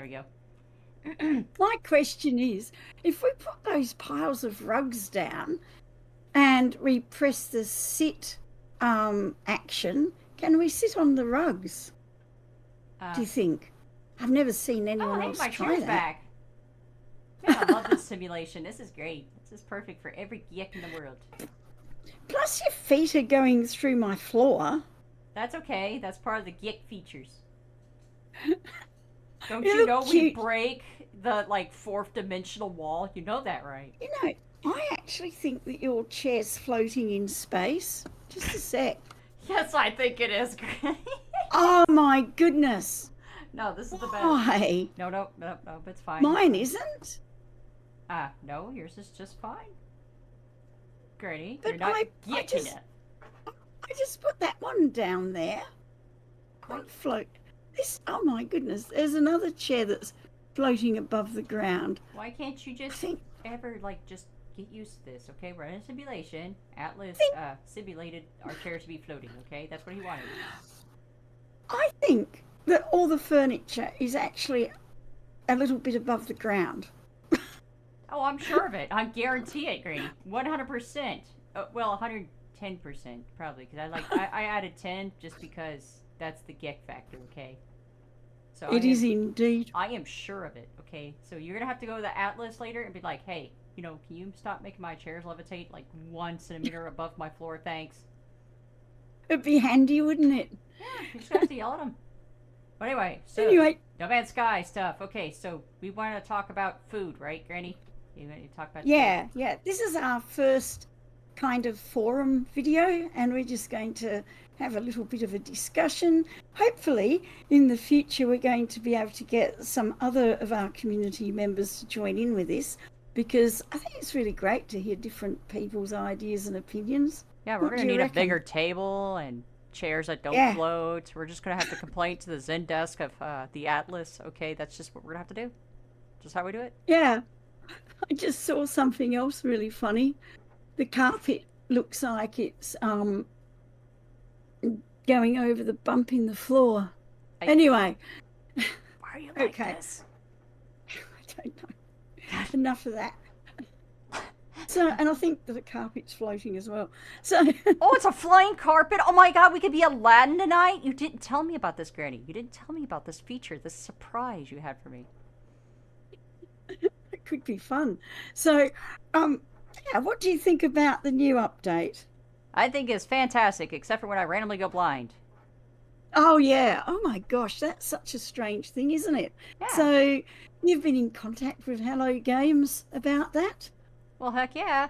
we go. My question is, if we put those piles of rugs down and we press the sit action, can we sit on the rugs? Do you think? I've never seen anyone hey, else my try chair's that. back. Man, I love this simulation. This is great. This is perfect for every geek in the world. Plus, your feet are going through my floor. That's okay. That's part of the geek features. Don't You you look know we cute. break the like fourth dimensional wall? You know that, right? You know, I actually think that your chair's floating in space. Just a sec. Yes, I think it is great. Oh my goodness. No, this is the best. Why? No, it's fine. Mine isn't. No, yours is just fine. Granny, But you're not I getting just it. I just put that one down there. Quite. Can't float. This, oh my goodness, there's another chair that's floating above the ground. Why can't you I just think ever like just get used to this? Okay, we're in a simulation. Atlas think simulated our chair to be floating. Okay, that's what he wanted. I think that all the furniture is actually a little bit above the ground. Oh, I'm sure of it. I guarantee it, Granny. 100%. Well, 110% probably, because I added 10 just because that's the geek factor. Okay. So It is indeed. I am sure of it. Okay. So you're gonna have to go to the Atlas later and be like, hey, can you stop making my chairs levitate like 1 centimeter above my floor? Thanks. It'd be handy, wouldn't it? Yeah, you just have to yell at them. But anyway, so Anyway, No Man's Sky stuff. Okay, so we want to talk about food, right, Granny? You want to talk about yeah. This is our first kind of forum video, and we're just going to have a little bit of a discussion. Hopefully, in the future, we're going to be able to get some other of our community members to join in with this, because I think it's really great to hear different people's ideas and opinions. Yeah, we're going to need a bigger table and chairs that don't float. We're just going to have to complain to the Zen desk of the Atlas. Okay, that's just what we're going to have to do. Just how we do it. Yeah. I just saw something else really funny. The carpet looks like it's going over the bump in the floor. Anyway. Why are you like this? I don't know. Enough of that. So, and I think that the carpet's floating as well. So. Oh, it's a flying carpet. Oh my God, we could be Aladdin tonight. You didn't tell me about this, Granny. You didn't tell me about this feature, this surprise you had for me. It could be fun. So, yeah, what do you think about the new update? I think it's fantastic, except for when I randomly go blind. Oh, yeah. Oh, my gosh. That's such a strange thing, isn't it? Yeah. So you've been in contact with Hello Games about that? Well, heck yeah.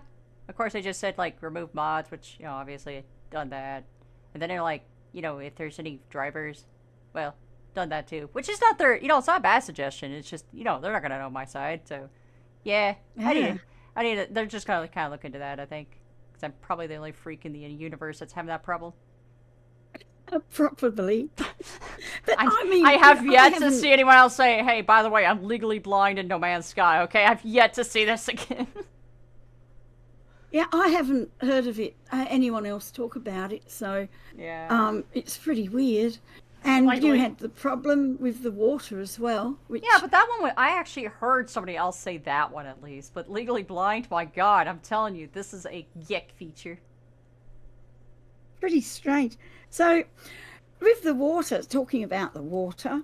Of course, they just said, like, remove mods, which, obviously I've done that. And then they're like, if there's any drivers, well, done that too. Which is not their, it's not a bad suggestion. It's just, they're not going to know my side. So, yeah. I need to, they're just going to kind of look into that, I think. Because I'm probably the only freak in the universe that's having that problem. Probably. But I have yet to see anyone else say, hey, by the way, I'm legally blind in No Man's Sky, okay? I've yet to see this again. Yeah, I haven't heard of it, anyone else talk about it, so yeah. It's pretty weird. And you had the problem with the water as well. Which... Yeah, but that one, I actually heard somebody else say that one at least. But legally blind, my God, I'm telling you, this is a geek feature. Pretty strange. So, with the water, talking about the water,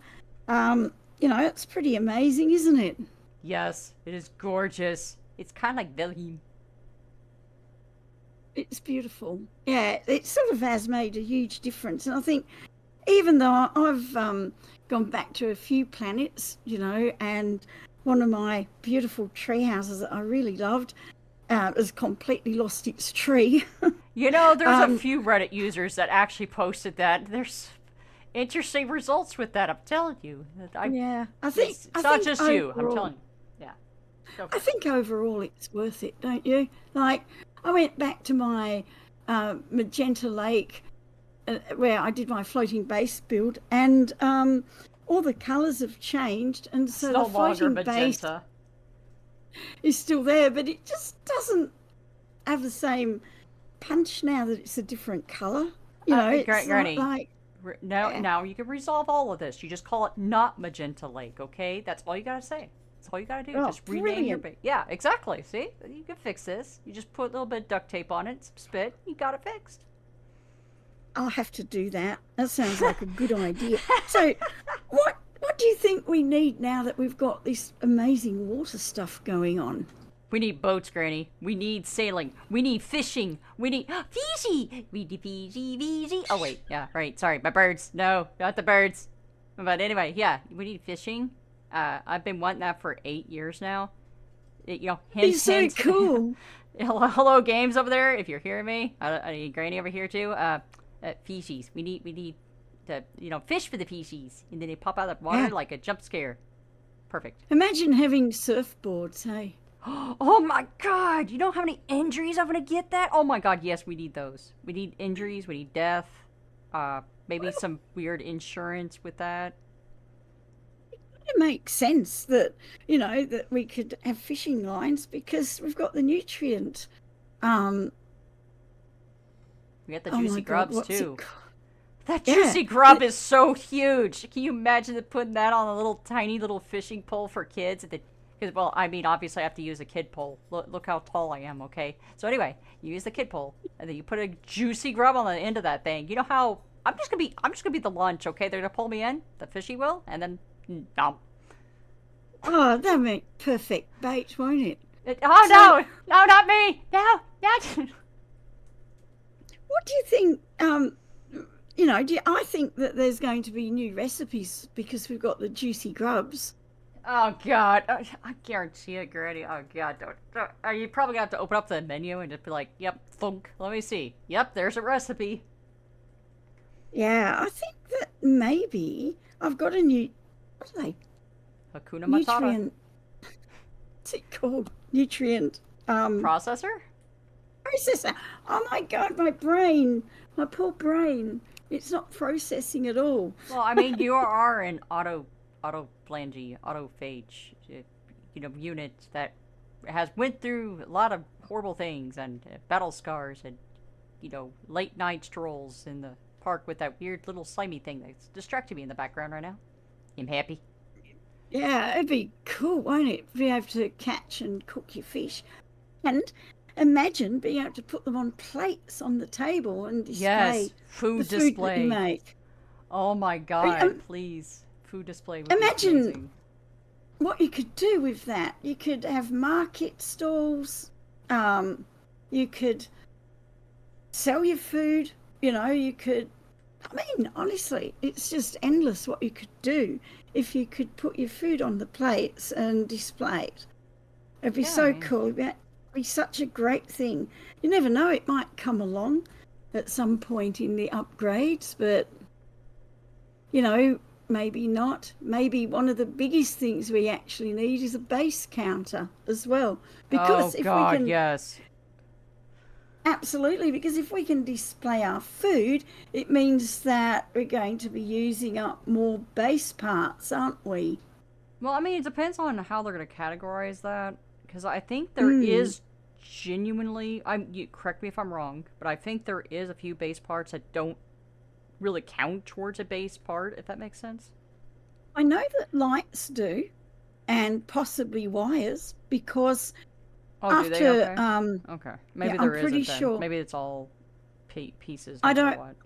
it's pretty amazing, isn't it? Yes, it is gorgeous. It's kind of like Wilhelm. It's beautiful. Yeah, it sort of has made a huge difference. And I think even though I've gone back to a few planets, and one of my beautiful tree houses that I really loved has completely lost its tree. There's a few Reddit users that actually posted that. There's interesting results with that, I'm telling you. I think it's not just overall, you, I'm telling you. Yeah. I think overall it's worth it, don't you? Like, I went back to my Magenta Lake where I did my floating base build, and all the colours have changed, and so it's no the floating base is still there, but it just doesn't have the same punch now that it's a different colour. Granny, like... Yeah. Now you can resolve all of this. You just call it not Magenta Lake, okay? That's all you gotta say. That's all you gotta do. Oh, Just rename your brilliant. base. Yeah, exactly. See? You can fix this. You just put a little bit of duct tape on it, some spit, you got it fixed. I'll have to do that. That sounds like a good idea. So, what do you think we need now that we've got this amazing water stuff going on? We need boats, Granny. We need sailing. We need fishing. We need Fiji. We need Fiji, Fiji. Oh wait, yeah, right. Sorry, my birds. No, not the birds. But anyway, yeah, we need fishing. I've been wanting that for 8 years now. It's Hints, so hints. cool. Hello, games over there. If you're hearing me, I need Granny over here too. Fishies. We need to fish for the fishies, and then they pop out of the water Yeah. like a jump scare. Perfect. Imagine having surfboards, hey? Oh my god! You know how many injuries I'm gonna get that? Oh my god, yes, we need those. We need injuries, we need death. Maybe some weird insurance with that. It makes sense that, that we could have fishing lines because we've got the nutrient. Um, We got the oh juicy my God, grubs what's too. it called? That Yeah, juicy grub is so huge. Can you imagine putting that on a little tiny little fishing pole for kids? Because, well, I mean, obviously I have to use a kid pole. Look how tall I am, okay? So anyway, you use the kid pole, and then you put a juicy grub on the end of that thing. You know how I'm just gonna be the lunch, okay? They're gonna pull me in, the fishy will, and then nom. oh, that'll make perfect bait, won't it? Oh So, no, no, not me, no, not. what do you think? I think that there's going to be new recipes because we've got the juicy grubs. Oh god, I guarantee it, Granny. Oh god, don't. You're probably gonna have to open up the menu and just be like, "Yep, thunk. Let me see. Yep, there's a recipe." Yeah, I think that maybe I've got a new, what are they? Hakuna Matata Nutrient. What's it called? Nutrient processor. processor. Oh my God, my poor brain. It's not processing at all. Well, I mean, you are an autophage, unit that has went through a lot of horrible things and battle scars and late night strolls in the park with that weird little slimy thing that's distracting me in the background right now. I'm happy. Yeah, it'd be cool, won't it? Be able to catch and cook your fish. And imagine being able to put them on plates on the table and display Yes, food the food that you display. make. Oh my god, please. Food display would be Imagine amazing. what you could do with that. You could have market stalls. You could sell your food. You could. I mean, honestly, it's just endless what you could do if you could put your food on the plates and display it. It'd be Yeah, I so mean, cool. It'd be such a great thing. You never know, it might come along at some point in the upgrades, but maybe not. Maybe one of the biggest things we actually need is a base counter as well. oh Because if we god, can, yes. absolutely, because if we can display our food, it means that we're going to be using up more base parts, aren't we? Well, I mean, it depends on how they're going to categorize that. Because I think there Mm. is genuinely, you correct me if I'm wrong, but I think there is a few base parts that don't really count towards a base part, if that makes sense. I know that lights do, and possibly wires, because Oh, do they? after Okay. Okay. yeah, Maybe I'm there pretty isn't then. sure. Maybe it's all pieces I no matter don't what.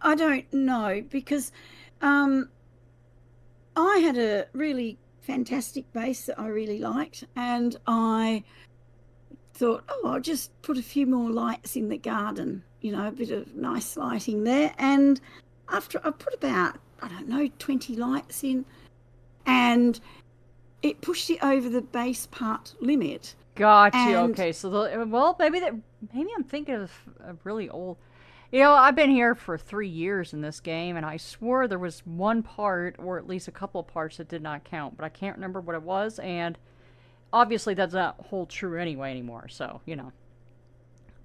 I don't know because um I had a really fantastic base that I really liked, and I thought, oh, I'll just put a few more lights in the garden, a bit of nice lighting there. And after I put about, I don't know, 20 lights in, and it pushed it over the base part limit. Got you. And Okay, so maybe I'm thinking of a really old. I've been here for 3 years in this game, and I swore there was one part, or at least a couple of parts, that did not count, but I can't remember what it was, and obviously that does not hold true anymore. So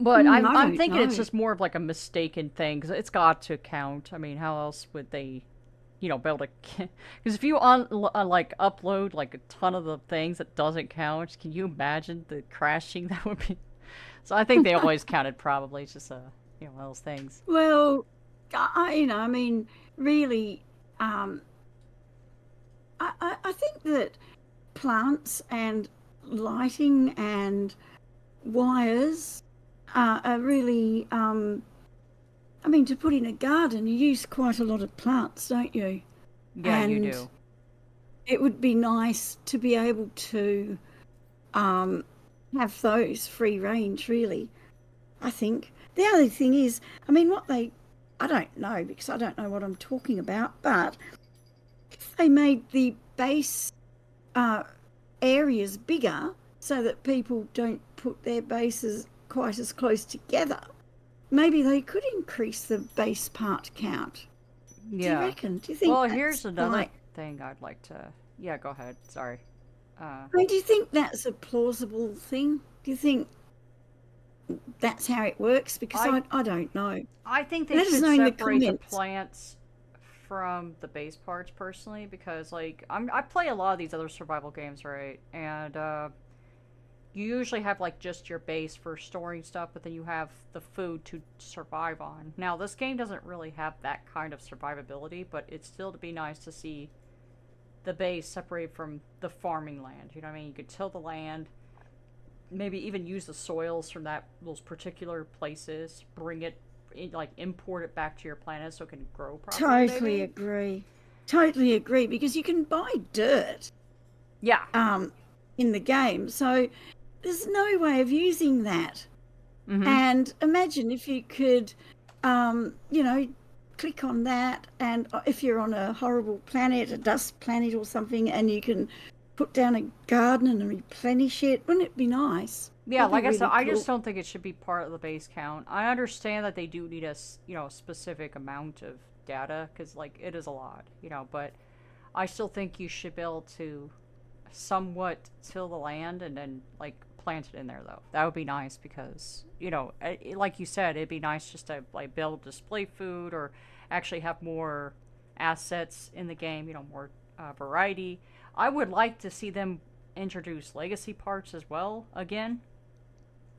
But I I'm don't thinking it's know. just more of like a mistaken thing because it's got to count. I mean, how else would they, be able to? Because if you like upload like a ton of the things that doesn't count, can you imagine the crashing that would be? So I think they always counted. Probably it's just one of those things. Well, I mean, really, um, I think that plants and lighting and wires are really, I mean, to put in a garden, you use quite a lot of plants, don't you? Yeah, you And do. it would be nice to be able to um, have those free range, really. I think. The other thing is, I mean, I don't know because I don't know what I'm talking about, but if they made the base uh, areas bigger so that people don't put their bases quite as close together, maybe they could increase the base part count. Do you Yeah. reckon? Do you think Well, that's here's another like, thing I'd like to. Yeah, go ahead. Sorry. Uh, I mean, do you think that's a plausible thing? Do you think that's how it works? Because I I don't know. I think they Let us should know in the separate the comments. plants from the base parts personally because like I play a lot of these other survival games, right? And you usually have like just your base for storing stuff, but then you have the food to survive on. Now, this game doesn't really have that kind of survivability, but it's still to be nice to see the base separated from the farming land. You know what I mean? You could till the land, maybe even use the soils from those particular places, bring it, like import it back to your planet so it can grow properly. Totally Maybe. agree. Totally agree because you can buy dirt Yeah. um, in the game. So there's no way of using that. Mm-hmm. And imagine if you could, you know, click on that. And if you're on a horrible planet, a dust planet or something, and you can put down a garden and replenish it, wouldn't it be nice? Yeah, That'd be like I said, really I cool. just don't think it should be part of the base count. I understand that they do need a specific amount of data because like it is a lot, but I still think you should be able to somewhat till the land and then like plant it in there though. That would be nice because like you said, it'd be nice just to like be able to display food or actually have more assets in the game. More variety. I would like to see them introduce legacy parts as well again.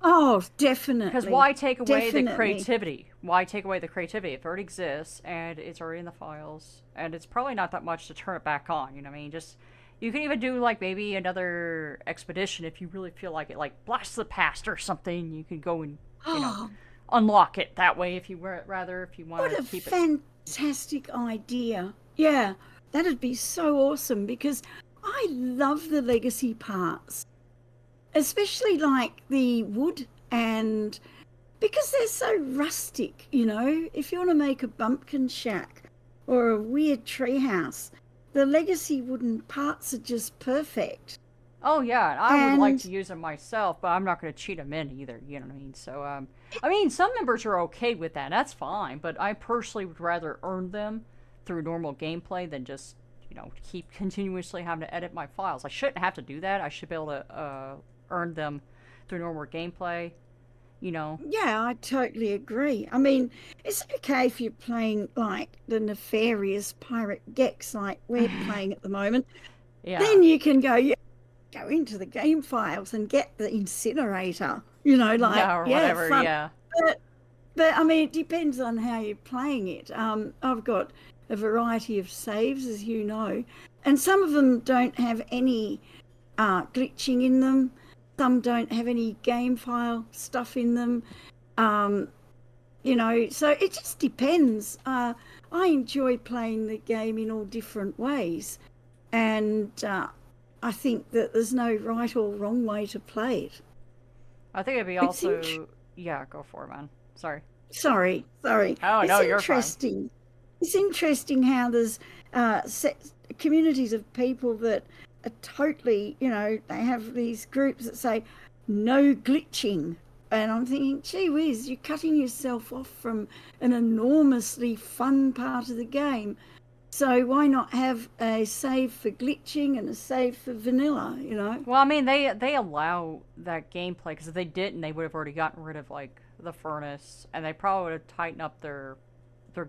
Oh, Because definitely. why take away the Definitely. creativity? Why take away the creativity? If it already exists and it's already in the files, and it's probably not that much to turn it back on. You know what I mean? Just you can even do like maybe another expedition if you really feel like it, like Blast of the Past or something. You can go and Oh, unlock it that way if you rather if you want what to a keep it. fantastic idea. Yeah, that'd be so awesome because I love the legacy parts, especially like the wood and because they're so rustic, you know. If you want to make a bumpkin shack or a weird treehouse, the legacy wooden parts are just perfect. Oh yeah, I would like to And use them myself, but I'm not going to cheat them in either. You know what I mean? So I mean, some members are okay with that. That's fine, but I personally would rather earn them through normal gameplay than just keep continuously having to edit my files. I shouldn't have to do that. I should be able to earn them through normal gameplay. You know? yeah, I totally agree. I mean, it's okay if you're playing like the nefarious pirate Gex like we're playing at the moment. Yeah. Then you can go, yeah, go into the game files and get the incinerator. You know, like, Yeah, or yeah, whatever. fun. Yeah. But, but I mean, it depends on how you're playing it. I've got a variety of saves, as you know, and some of them don't have any glitching in them. Some don't have any game file stuff in them. Um, you know, so it just depends. I enjoy playing the game in all different ways, and I think that there's no right or wrong way to play it. I think it'd be It's in- also. Yeah, go for it, man. Sorry. sorry. Oh It's no, you're fine. interesting. It's interesting how there's communities of people that are totally, you know, they have these groups that say no glitching. And I'm thinking, gee whiz, you're cutting yourself off from an enormously fun part of the game. So why not have a save for glitching and a save for vanilla, you know? Well, I mean, they allow that gameplay because if they didn't, they would have already gotten rid of like the furnace, and they probably would have tightened up their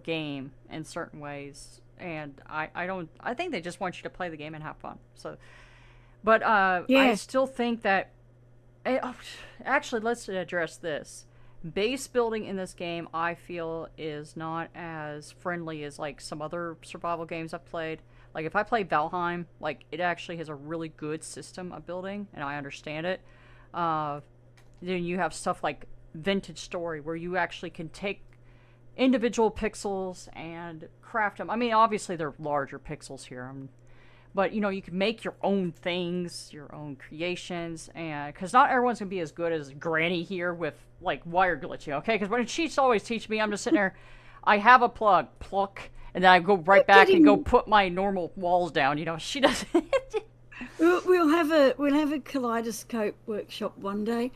game in certain ways. And I don't I think they just want you to play the game and have fun. So, but I Yeah. still think that. Oh, actually, let's address this. base building in this game, I feel, is not as friendly as like some other survival games I've played. Like if I play Valheim, like it actually has a really good system of building, and I understand it. Uh, then you have stuff like Vintage Story, where you actually can take individual pixels and craft them. I mean, obviously they're larger pixels here, but you know you can make your own things, your own creations, and because not everyone's gonna be as good as Granny here with like wire glitching, okay? Because when she's always teaching me, I'm just sitting there, I have a plug, pluck, and then I go right back and go put my normal walls down. You know, she doesn't. We'll have a kaleidoscope workshop one day.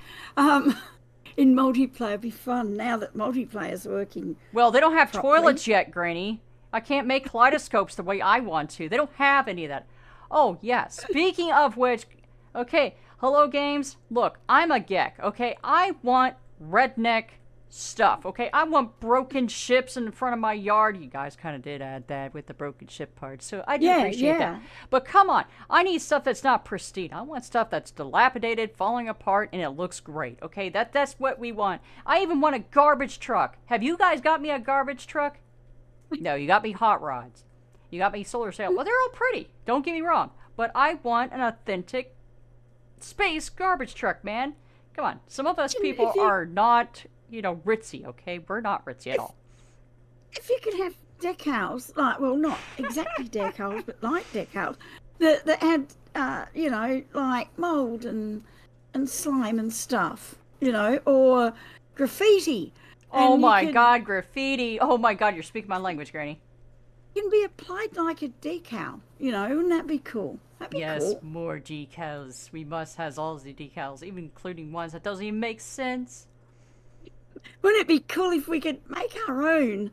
In multiplayer, it'd be fun now that multiplayer's working. Well, they don't have properly. toilets yet, Granny. I can't make kaleidoscopes the way I want to. They don't have any of that. Oh, yeah. Speaking of which, okay, hello games. Look, I'm a Gek, okay? I want redneck stuff, okay? I want broken ships in front of my yard. You guys kind of did add that with the broken ship part, so I do appreciate that. But come on, I need stuff that's not pristine. I want stuff that's dilapidated, falling apart, and it looks great, okay? That's what we want. I even want a garbage truck. Have you guys got me a garbage truck? No, you got me hot rods. You got me solar sail. Well, they're all pretty. Don't get me wrong. But I want an authentic space garbage truck, man. Come on. Some of us people are not, you know, ritzy, okay? We're not ritzy at all. If you could have decals, like, well, not exactly decals, but like decals, that had, you know, like mold and slime and stuff, you know, or graffiti. Oh my god, graffiti. Oh my god, you're speaking my language, Granny. Can be applied like a decal, you know, wouldn't that be cool? That'd be yes, cool. More decals. We must have all the decals, even including ones that doesn't even make sense. Wouldn't it be cool if we could make our own?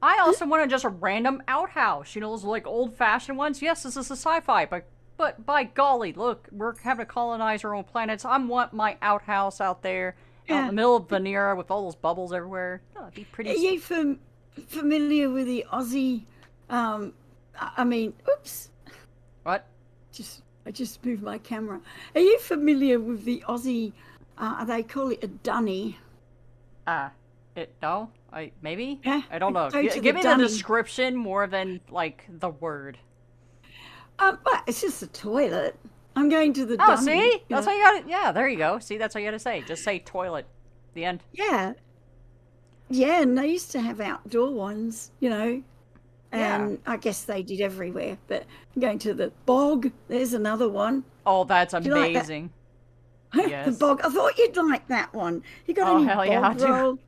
I also want just a random outhouse, you know, those like old-fashioned ones. Yes, this is a sci-fi, but by golly, look, we're having to colonize our own planets. I want my outhouse out there. Out in the middle of Vanera with all those bubbles everywhere. Oh, that'd be pretty. Are you familiar with the Aussie? I mean, oops. What? I just moved my camera. Are you familiar with the Aussie? They call it a dunny. No. Maybe. Yeah. I don't know. Give me the description more than like the word. But it's just a toilet. I'm going to the dunny. Oh, see? That's how you got it. Yeah, there you go. See, that's how you got to say. Just say toilet. The end. Yeah. Yeah, and they used to have outdoor ones, you know. And I guess they did everywhere. But I'm going to the bog. There's another one. Oh, that's amazing. Like that? Yes. The bog. I thought you'd like that one. You got any bog roll?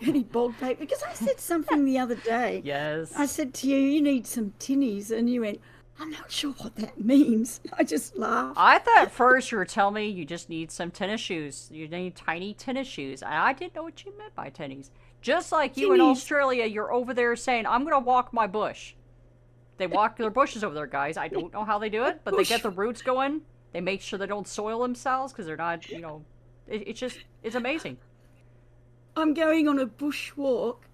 Any bog paper? Because I said something the other day. Yes. I said to you, you need some tinnies. And you went, I'm not sure what that means. I just laughed. I thought at first you were telling me you just need some tennis shoes. You need tiny tennis shoes. And I didn't know what you meant by tennies. Just like you in Australia, you're over there saying, I'm going to walk my bush. They walk their bushes over there, guys. I don't know how they do it, but they get the roots going. They make sure they don't soil themselves because they're not, you know, it's amazing. I'm going on a bush walk.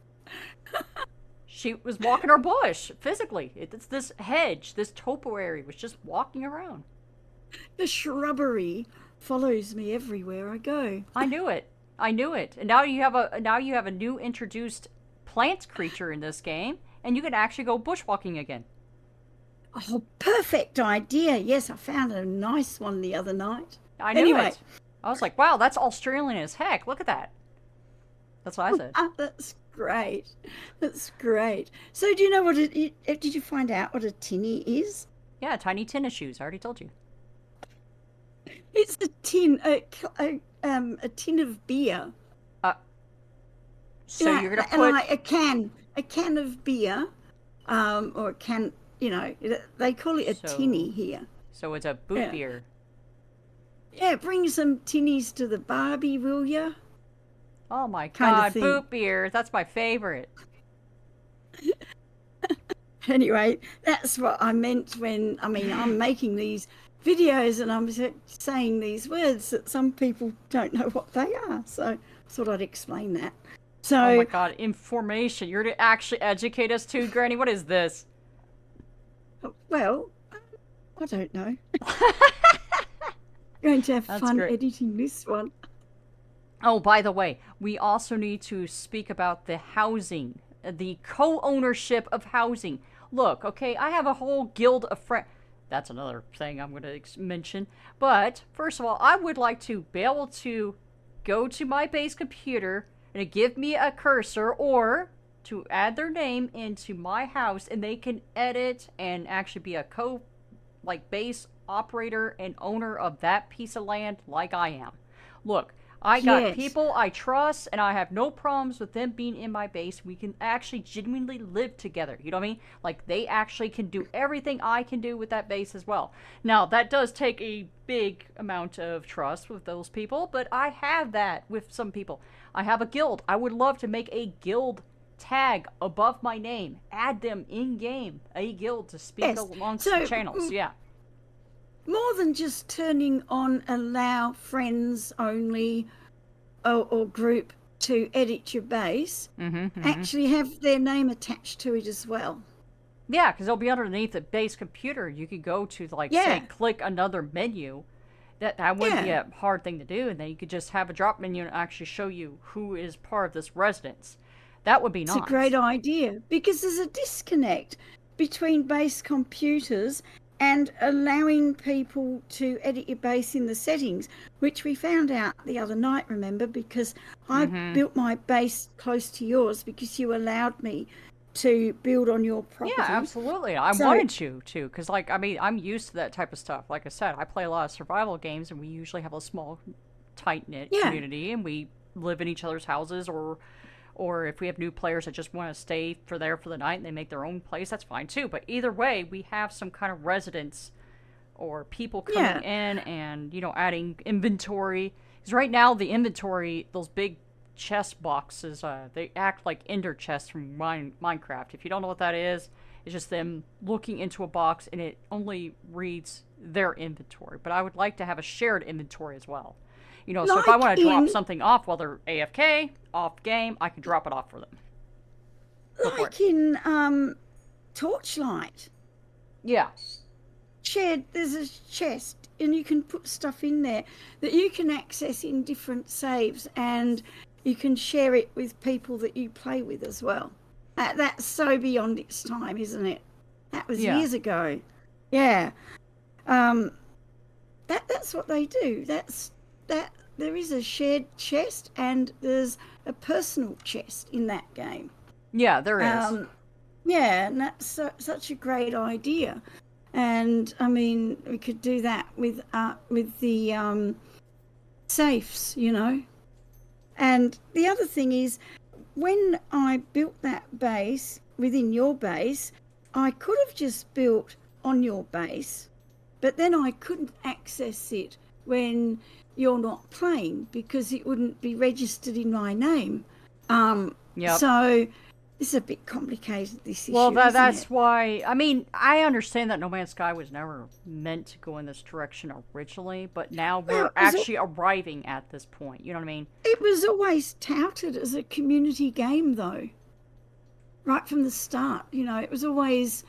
She was walking her bush, physically. It's this hedge, this topiary was just walking around. The shrubbery follows me everywhere I go. I knew it. And now you have a new introduced plant creature in this game, and you can actually go bushwalking again. Oh, perfect idea. Yes, I found a nice one the other night. I knew it. I was like, wow, that's Australian as heck. Look at that. That's what I said. That's great. That's great. So do you know what did you find out what a tinny is? Yeah, tiny tennis shoes. I already told you. It's a tin, a tin of beer. So you're gonna put like a can of beer, or a can. You know, they call it a tinny here. So it's a boot beer. Yeah, bring some tinnies to the Barbie, will ya? Oh my god, boot beer. That's my favorite. Anyway, that's what I meant when, I'm making these videos and I'm saying these words that some people don't know what they are. So I thought I'd explain that. So, oh my god, information. You're to actually educate us too, Granny? What is this? Well, I don't know. Going to have fun editing this one. Oh, by the way, we also need to speak about the housing, the co-ownership of housing. Look, okay, I have a whole guild of friends. That's another thing I'm going to mention. But first of all, I would like to be able to go to my base computer and give me a cursor or to add their name into my house, and they can edit and actually be a base operator and owner of that piece of land like I am. Look, I got Yes. people I trust, and I have no problems with them being in my base. We can actually genuinely live together. You know what I mean? Like, they actually can do everything I can do with that base as well. Now, that does take a big amount of trust with those people, but I have that with some people. I have a guild. I would love to make a guild tag above my name. Add them in game. A guild to speak Yes. amongst the So channels. Yeah. more than just turning on allow friends only or group to edit your base, actually have their name attached to it as well. Yeah, because it'll be underneath the base computer. You could go to, like, say, Yeah. click another menu. That wouldn't be Yeah. a hard thing to do, and then you could just have a drop menu and actually show you who is part of this residence. That would be It's a nice. great idea because there's a disconnect between base computers and allowing people to edit your base in the settings, which we found out the other night, remember, because I built my base close to yours because you allowed me to build on your property. Yeah, absolutely. I So- wanted you to, because, like, I mean, I'm used to that type of stuff. Like I said, I play a lot of survival games, and we usually have a small, tight-knit Yeah. community, and we live in each other's houses, or if we have new players that just want to stay for the night and they make their own place, that's fine too. But either way, we have some kind of residence or people coming in and, you know, adding inventory. Because right now, the inventory, those big chest boxes, they act like ender chests from Minecraft. If you don't know what that is, it's just them looking into a box and it only reads their inventory. But I would like to have a shared inventory as well. You know, so if I Like want to drop in- something off while they're AFK, off game, I can drop it off for them. Go for Like in Torchlight, Yeah. there's a chest and you can put stuff in there that you can access in different saves, and you can share it with people that you play with as well. That's so beyond its time, isn't it? That was Yeah. years ago. Yeah. That's what they do. That there is a shared chest and there's a personal chest in that game. Yeah, there is. Yeah, and that's such a great idea. And I mean, we could do that with the safes, you know. And the other thing is, when I built that base within your base, I could have just built on your base, but then I couldn't access it when you're not playing because it wouldn't be registered in my name. Yep. So it's a bit complicated, this issue. Well, isn't that's it? why. I mean, I understand that No Man's Sky was never meant to go in this direction originally, but now we're Well, is it- actually arriving at this point. You know what I mean? It was always touted as a community game, though. Right from the start, you know, it was always,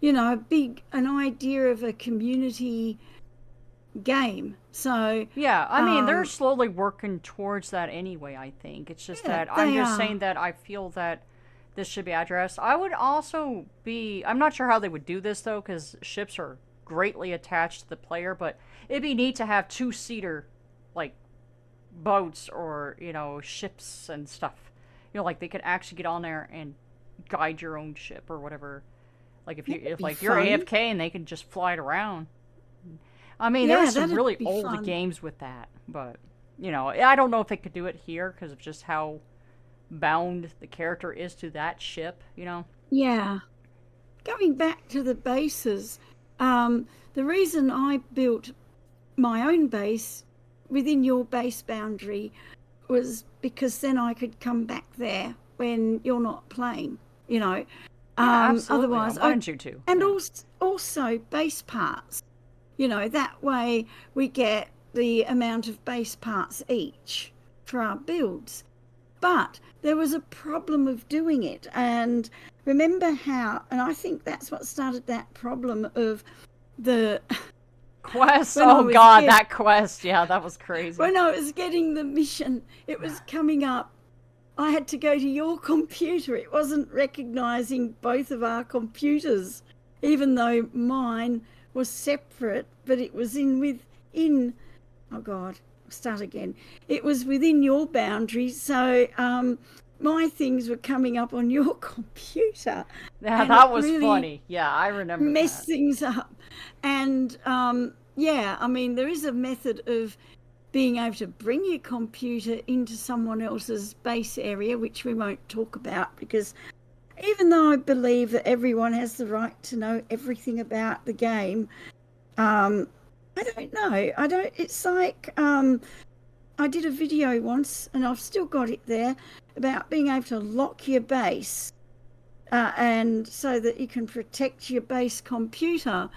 you know, an idea of a community game. So Yeah, I mean, they're Um, slowly working towards that anyway, I think. It's just Yeah, that I'm they just are. saying that I feel that this should be addressed. I would also be. I'm not sure how they would do this, though, because ships are greatly attached to the player, but it'd be neat to have two-seater, like, boats or, you know, ships and stuff. You know, like, they could actually get on there and guide your own ship or whatever. Like, if That'd be you're fun. AFK and they can just fly it around. I mean, Yeah, there were some that'd really be old fun. games with that, but you know, I don't know if they could do it here because of just how bound the character is to that ship. You know? yeah, going back to the bases, the reason I built my own base within your base boundary was because then I could come back there when you're not playing, you know. Yeah, absolutely. Otherwise, I wanted you to. and Yeah. also base parts, you know, that way we get the amount of base parts each for our builds. But there was a problem of doing it, and remember how, and I think that's what started that problem of the quest. when I Oh was god, get- that quest. Yeah, that was crazy. when I was getting the mission, it was coming up. I had to go to your computer. It wasn't recognizing both of our computers, even though mine was separate, but it was within. Oh God, start again. It was within your boundaries, so my things were coming up on your computer. Yeah, and that it was really funny. Yeah, I remember messed that. things up. And yeah, I mean, there is a method of being able to bring your computer into someone else's base area, which we won't talk about, because even though I believe that everyone has the right to know everything about the game, I don't know. I don't. It's like I did a video once, and I've still got it there, about being able to lock your base, and so that you can protect your base computer.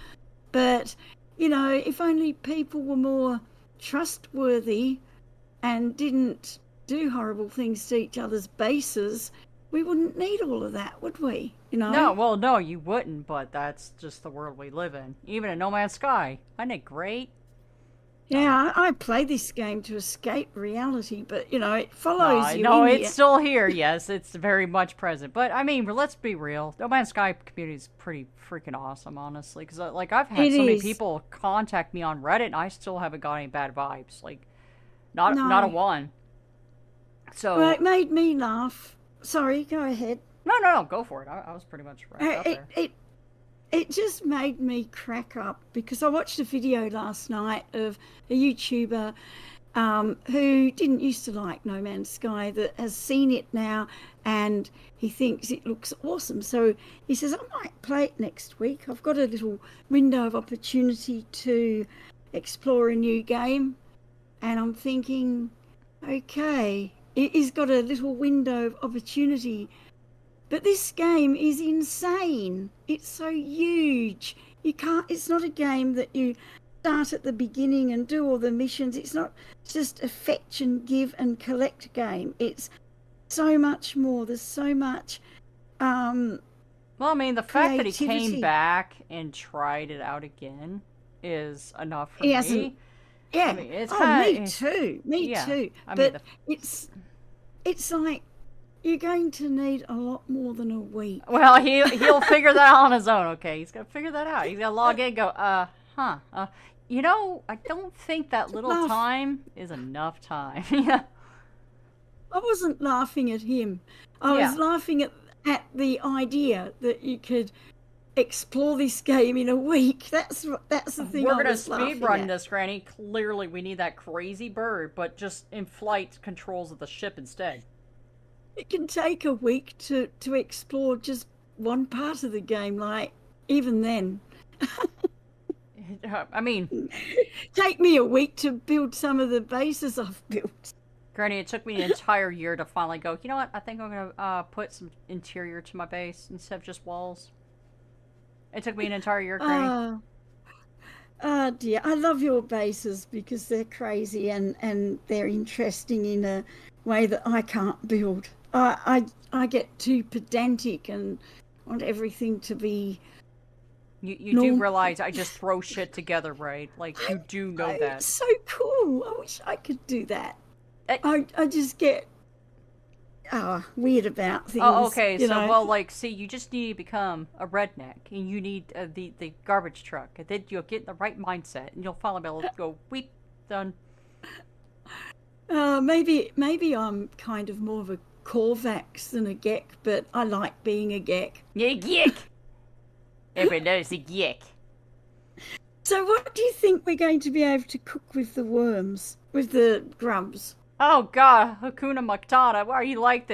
But you know, if only people were more trustworthy and didn't do horrible things to each other's bases, we wouldn't need all of that, would we? You know? No, well, no, you wouldn't, but that's just the world we live in. Even in No Man's Sky. Isn't it great? Yeah, I play this game to escape reality, but you know, it follows you No, in it's still here, yes. It's very much present. But, I mean, let's be real. No Man's Sky community is pretty freaking awesome, honestly. Because, like, I've had so many people contact me on Reddit, and I still haven't got any bad vibes. Like, not a one. So... Well, it made me laugh. Sorry, go ahead. No, go for it. I was pretty much right up there. It just made me crack up because I watched a video last night of a YouTuber who didn't used to like No Man's Sky, that has seen it now and he thinks it looks awesome. So he says, I might play it next week. I've got a little window of opportunity to explore a new game. And I'm thinking, okay, he's got a little window of opportunity. But this game is insane. It's so huge. It's not a game that you start at the beginning and do all the missions. It's not just a fetch and give and collect game. It's so much more. There's so much well, I mean, the fact that he came creativity. back and tried it out again is enough for He me. hasn't. Yeah. I mean, it's me too. Me too. I mean, But it's like you're going to need a lot more than a week. well, he'll figure that out on his own. Okay, he's gonna figure that out. He's gonna log in, and go, you know, I don't think that little time is enough time. Yeah. I wasn't laughing at him. I was laughing at the idea that you could explore this game in a week. That's the thing. We're gonna speed run this, Granny. Clearly, we need that crazy bird, but just in flight controls of the ship instead. It can take a week to explore just one part of the game. Like even then, I mean, take me a week to build some of the bases I've built. Granny, it took me an entire year to finally go, you know what, I think I'm gonna put some interior to my base instead of just walls. It took me an entire year, Granny. Oh dear, I love your bases because they're crazy and they're interesting in a way that I can't build. I get too pedantic and want everything to be. You do realize I just throw shit together, right? Like, you do know that. It's so cool. I wish I could do that. I just get weird about things. Oh, okay. So, know? well, like, see, you just need to become a redneck, and you need the garbage truck, and then you'll get in the right mindset, and you'll finally be able to go, weep, done. Maybe I'm kind of more of a Corvax than a Gek, but I like being a Gek. Yeah, Gek! Everyone knows a Gek. So what do you think we're going to be able to cook with the worms, with the grubs? Oh, God, Hakuna Matata, why are you like this?